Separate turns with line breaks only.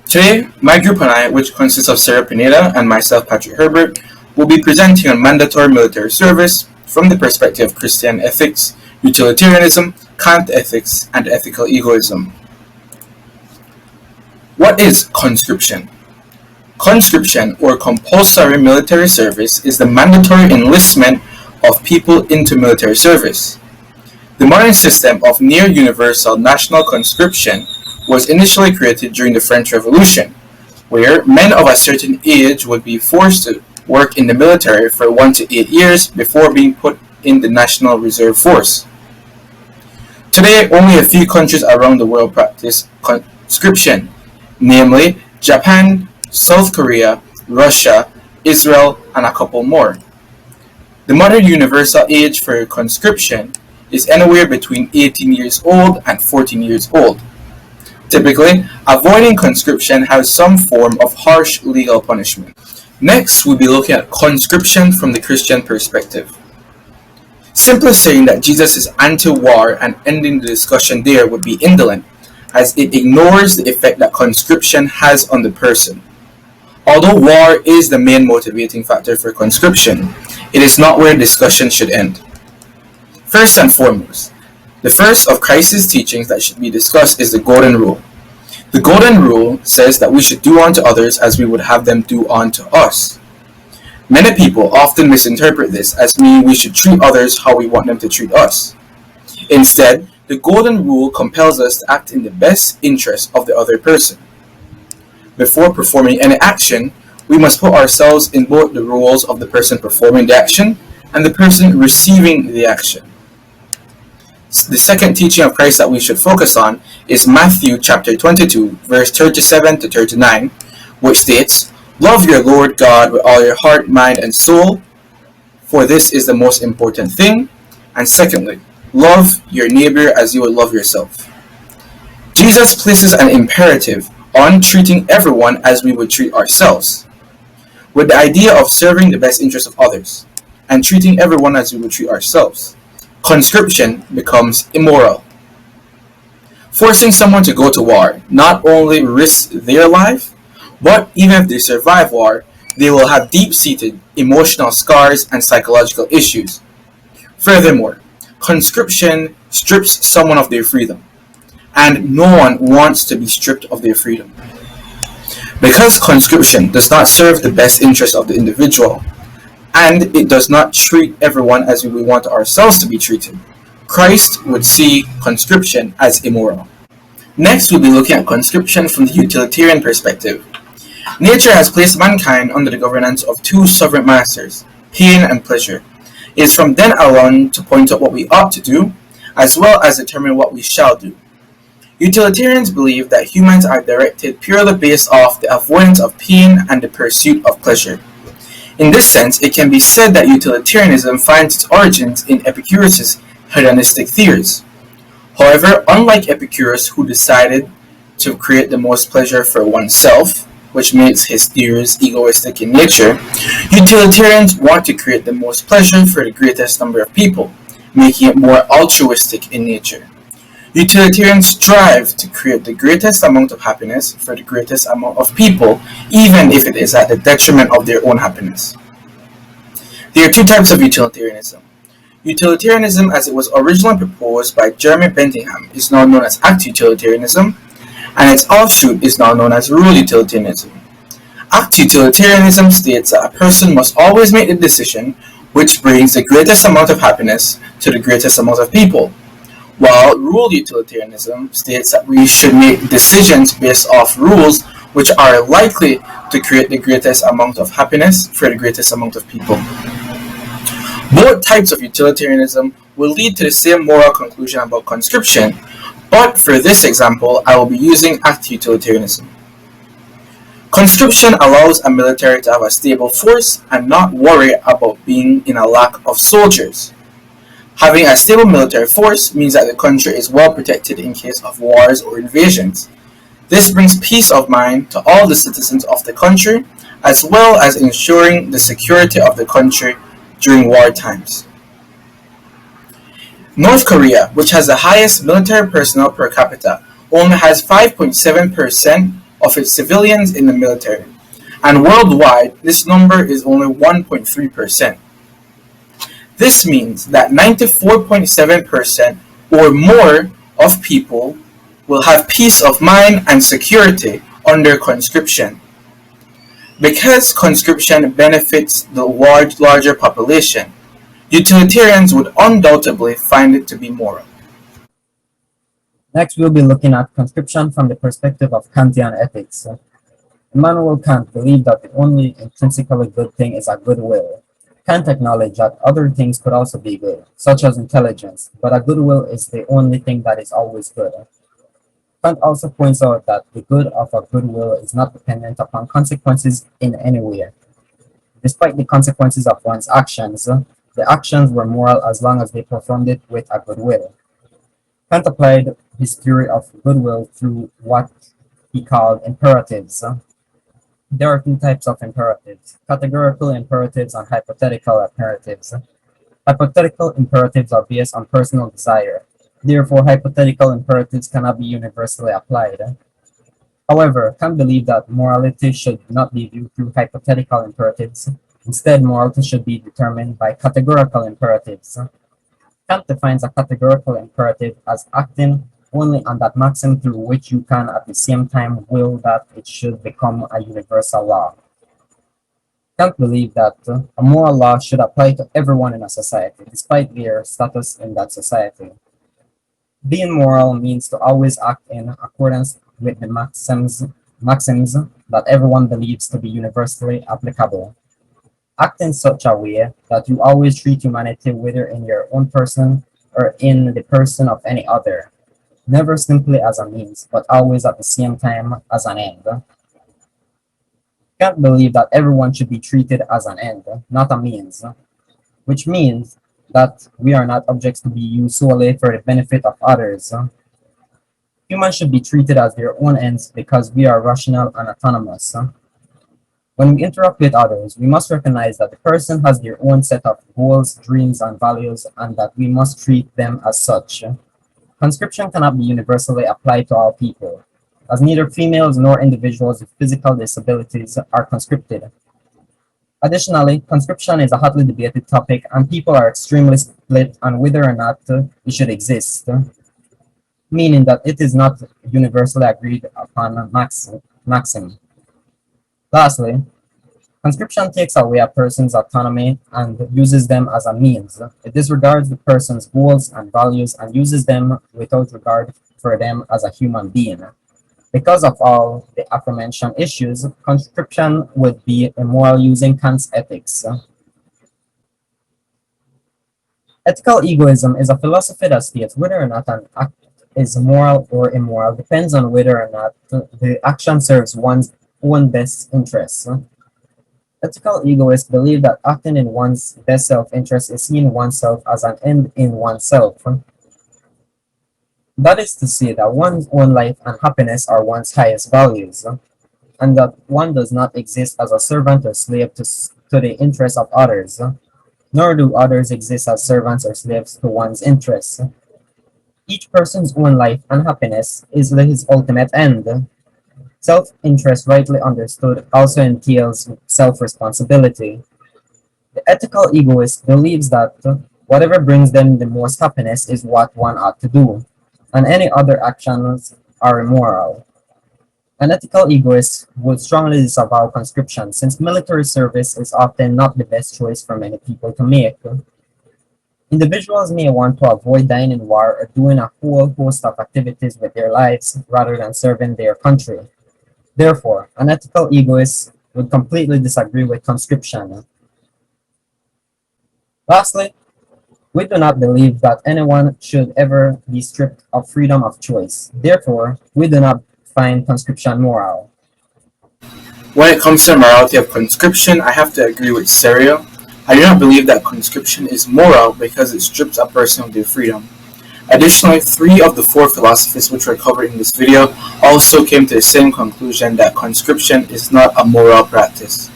Today, my group and I, which consists of Sergio Pineda and myself, Patrick Herbert, will be presenting on mandatory military service from the perspective of Christian ethics, utilitarianism, Kant ethics, and ethical egoism. What is conscription? Conscription, or compulsory military service, is the mandatory enlistment of people into military service. The modern system of near-universal national conscription was initially created during the French Revolution, where men of a certain age would be forced to work in the military for 1 to 8 years before being put in the National Reserve Force. Today, only a few countries around the world practice conscription, namely Japan, South Korea, Russia, Israel, and a couple more. The modern universal age for conscription is anywhere between 18 years old and 14 years old. Typically, avoiding conscription has some form of harsh legal punishment. Next, we'll be looking at conscription from the Christian perspective. Simply saying that Jesus is anti-war and ending the discussion there would be indolent, as it ignores the effect that conscription has on the person. Although war is the main motivating factor for conscription, it is not where discussion should end. First and foremost, the first of Christ's teachings that should be discussed is the Golden Rule. The Golden Rule says that we should do unto others as we would have them do unto us. Many people often misinterpret this as meaning we should treat others how we want them to treat us. Instead, the Golden Rule compels us to act in the best interest of the other person. Before performing any action, we must put ourselves in both the roles of the person performing the action and the person receiving the action. The second teaching of Christ that we should focus on is Matthew chapter 22, verse 37 to 39, which states, "Love your Lord God with all your heart, mind, and soul, for this is the most important thing. And secondly, love your neighbor as you would love yourself." Jesus places an imperative on treating everyone as we would treat ourselves, with the idea of serving the best interests of others, and treating everyone as we would treat ourselves. Conscription becomes immoral. Forcing someone to go to war not only risks their life, but even if they survive war, they will have deep-seated emotional scars and psychological issues. Furthermore, conscription strips someone of their freedom, and no one wants to be stripped of their freedom. Because conscription does not serve the best interest of the individual, and it does not treat everyone as we would want ourselves to be treated, Christ would see conscription as immoral. Next, we'll be looking at conscription from the utilitarian perspective. Nature has placed mankind under the governance of two sovereign masters, pain and pleasure. It is from then on to point out what we ought to do, as well as determine what we shall do. Utilitarians believe that humans are directed purely based off the avoidance of pain and the pursuit of pleasure. In this sense, it can be said that utilitarianism finds its origins in Epicurus' hedonistic theories. However, unlike Epicurus, who decided to create the most pleasure for oneself, which makes his theories egoistic in nature, utilitarians want to create the most pleasure for the greatest number of people, making it more altruistic in nature. Utilitarians strive to create the greatest amount of happiness for the greatest amount of people, even if it is at the detriment of their own happiness. There are two types of utilitarianism. Utilitarianism, as it was originally proposed by Jeremy Bentham, is now known as act utilitarianism, and its offshoot is now known as rule utilitarianism. Act utilitarianism states that a person must always make the decision which brings the greatest amount of happiness to the greatest amount of people, while rule utilitarianism states that we should make decisions based off rules which are likely to create the greatest amount of happiness for the greatest amount of people. Both types of utilitarianism will lead to the same moral conclusion about conscription, but for this example, I will be using act utilitarianism. Conscription allows a military to have a stable force and not worry about being in a lack of soldiers. Having a stable military force means that the country is well protected in case of wars or invasions. This brings peace of mind to all the citizens of the country, as well as ensuring the security of the country during war times. North Korea, which has the highest military personnel per capita, only has 5.7% of its civilians in the military, and worldwide this number is only 1.3%. This means that 94.7% or more of people will have peace of mind and security under conscription. Because conscription benefits the larger population, utilitarians would undoubtedly find it to be moral.
Next, we'll be looking at conscription from the perspective of Kantian ethics. Immanuel Kant believed that the only intrinsically good thing is a good will. Kant acknowledged that other things could also be good, such as intelligence, but a good will is the only thing that is always good. Kant also points out that the good of a good will is not dependent upon consequences in any way. Despite the consequences of one's actions, the actions were moral as long as they performed it with a good will. Kant applied his theory of goodwill through what he called imperatives. There are two types of imperatives: categorical imperatives and hypothetical imperatives. Hypothetical imperatives are based on personal desire. Therefore, hypothetical imperatives cannot be universally applied. However, Kant believed that morality should not be viewed through hypothetical imperatives. Instead, morality should be determined by categorical imperatives. Kant defines a categorical imperative as acting only on that maxim through which you can at the same time will that it should become a universal law. Kant believed that a moral law should apply to everyone in a society, despite their status in that society. Being moral means to always act in accordance with the maxims that everyone believes to be universally applicable. Act in such a way that you always treat humanity whether in your own person or in the person of any other, never simply as a means, but always at the same time as an end. Kant believed that everyone should be treated as an end, not a means, which means that we are not objects to be used solely for the benefit of others. Humans should be treated as their own ends because we are rational and autonomous. When we interact with others, we must recognize that the person has their own set of goals, dreams, and values, and that we must treat them as such. Conscription cannot be universally applied to all people, as neither females nor individuals with physical disabilities are conscripted. Additionally, conscription is a hotly debated topic, and people are extremely split on whether or not it should exist, meaning that it is not universally agreed upon maxim. Lastly, conscription takes away a person's autonomy and uses them as a means. It disregards the person's goals and values and uses them without regard for them as a human being. Because of all the aforementioned issues, conscription would be immoral using Kant's ethics. Ethical egoism is a philosophy that states whether or not an act is moral or immoral depends on whether or not the action serves one's own best interests. Ethical egoists believe that acting in one's best self-interest is seeing oneself as an end in oneself. That is to say that one's own life and happiness are one's highest values, and that one does not exist as a servant or slave to the interests of others, nor do others exist as servants or slaves to one's interests. Each person's own life and happiness is his ultimate end. Self-interest, rightly understood, also entails self-responsibility. The ethical egoist believes that whatever brings them the most happiness is what one ought to do, and any other actions are immoral. An ethical egoist would strongly disavow conscription since military service is often not the best choice for many people to make. Individuals may want to avoid dying in war or doing a whole host of activities with their lives rather than serving their country. Therefore, an ethical egoist would completely disagree with conscription. Lastly, we do not believe that anyone should ever be stripped of freedom of choice. Therefore, we do not find conscription moral.
When it comes to the morality of conscription, I have to agree with Sergio. I do not believe that conscription is moral because it strips a person of their freedom. Additionally, 3 of the 4 philosophies which were covered in this video also came to the same conclusion that conscription is not a moral practice.